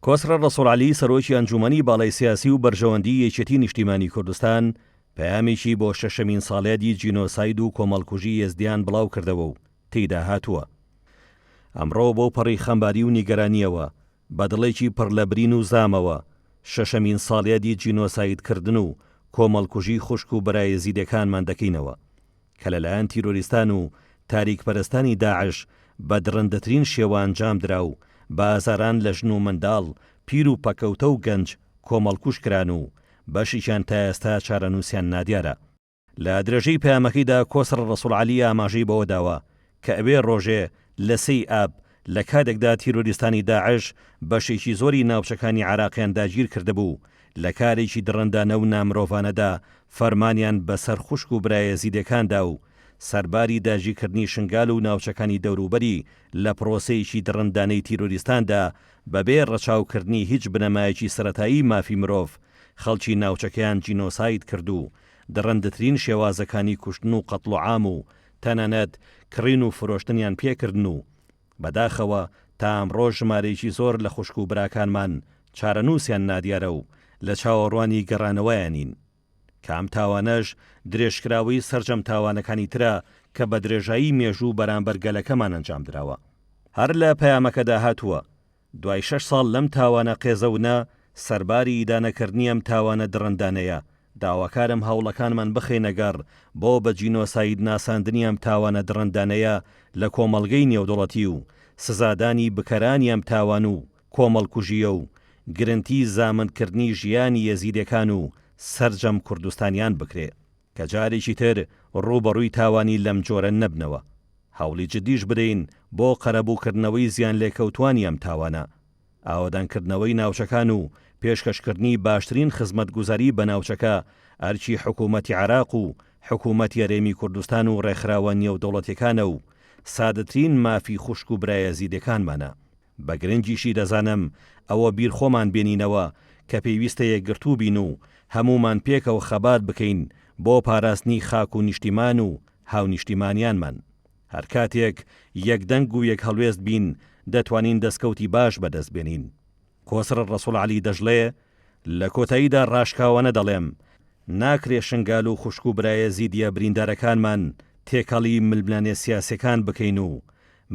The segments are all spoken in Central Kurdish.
کۆسرە ڕەسوڵعەلی سەرۆکی ئەنجومەنی باڵای سیاسی و بەرژەوەندی یەکێتی نیشتیمانی کوردستان پەیامێکی بۆ شەشەمین ساڵیادی جینۆساید و کۆمەڵکوژی یەزدیان بڵاو کردەوە و تێیدا هاتووە. ئەمڕۆ بۆ پەڕی خەمباری و نیگەرانیەوە بەدڵێکی پڕ لە برین و زامەوە شەشەمین ساڵیادی جینۆسایدکردن و کۆمەڵکوژی خوشک و بەرایەزیدەکانمان دەکەینەوە کە لەلایەن تیرۆریستان و تاریکپەرستانی داعش بە درەندەترین شێوە ئەنجام درا و بازاران لە ژن و منداڵ پیر و پەکەوتە و گەنج کۆمەڵکوژ کران و بەشیشان تا ئێستا چارەنووسیان نادیارە. لە درێژەی پەیامەکەیدا کۆسرە ڕەسوڵعەلی ئاماژەی بەوە داوە کە ئەوێ ڕۆژێ لە 3 ئاب لە کاتێکدا تیرۆریستانی داعش بەشێکی زۆری ناوچەکانی عێراقیان داگیر کردبوو لە کارێکی دڕندانە و نامرۆڤانەدا فەرمانیان بەسەر خوشک و برایەزیدەکاندا و سەرباری داگیرکردنی شنگال و ناوچەکانی دەوروبەری لە پرۆسەیەکی دڕندانەی تیرۆریستاندا بەبێ ڕەچاوکردنی هیچ بنەمایەکی سەرەتایی مافی مرۆڤ خەڵکی ناوچەکەیان جینۆساید کرد و دڕندترین شێوازەکانی کوشتن و قەتڵ و عام و تەنانەت کڕین و فرۆشتنیان پێکردن و بەداخەوە تا ئەمڕۆ ژمارەیەکی زۆر لە خوشک و براکانمان چارەنووسیان نادیارە و لە چاوەڕوانی گەڕانەوەیانین کام تاوانەش درێژکراوی سەرجەم تاوانەکانی ترە کە بە درێژایی مێژوو بەرامبەر گەلەکەمان ئەنجام دراوە. هەر لە پەیامەکەدا هاتووە دوای 6 ساڵ لەم تاوانە قێزەونە سەرباری ئیدانەکردنی ئەم تاوانە دڕندانەیە داواکارم هەوڵەکانمان بخێنەگەڕ بۆ بە جینۆساید ناساندنی ئەم تاوانە دڕندانەیە لە کۆمەڵگەی نێودوڵەتی و سزادانی بکەرانی ئەم تاوان و کۆمەڵکوژیە و گرنتی زامنکردنی ژیانی یەزیدەکان و سەرجەم کوردستانیان بکرێ کە جارێکی تر ڕوبەڕووی تاوانی لەم جۆرە نەبنەوە. هەوڵی جدیش بدەین بۆ قەرەبووکردنەوەی زیان لێکەوتوانی ئەم تاوانە، ئاوەدانکردنەوەی ناوچەکان و پێشکەشکردنی باشترین خزمەتگوزاری بە ناوچەکە ئەرچی حکوومەتی عێراق و حکوومەتی هەرێمی کوردستان و ڕێکخراوە نێودەوڵەتیەکانە و سادەترین مافی خوشک و برایەزیدەکانمانە. بە گرنگیشی دەزانم ئەوە بیر خۆمان بێنینەوە کە پێویستە یەکگرتوو بین و هەمومان پێکەوە خەبات بکەین بۆ پاراستنی خاک و نیشتیمان و هاونیشتیمانیانمان. هەر کاتێک یەکدەنگ و یەک هەڵوێست بین دەتوانین دەستکەوتی باش بەدەست بێنین. کۆسرە ڕەسوڵعەلی دەژڵێ لە کۆتاییدا ڕاشکاوانە دەڵێم ناکرێ شنگال و خوشک و برایەزیدیە بریندارەکانمان تێکەڵی ململانێ سیاسەکان بکەین و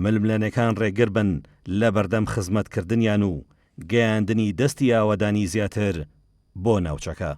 ململانەکان ڕێگر بن لە بەردەم خزمەتکردنیان و گەیاندنی دەستی ئاوەدانی زیاتر بۆ ناوچەکە.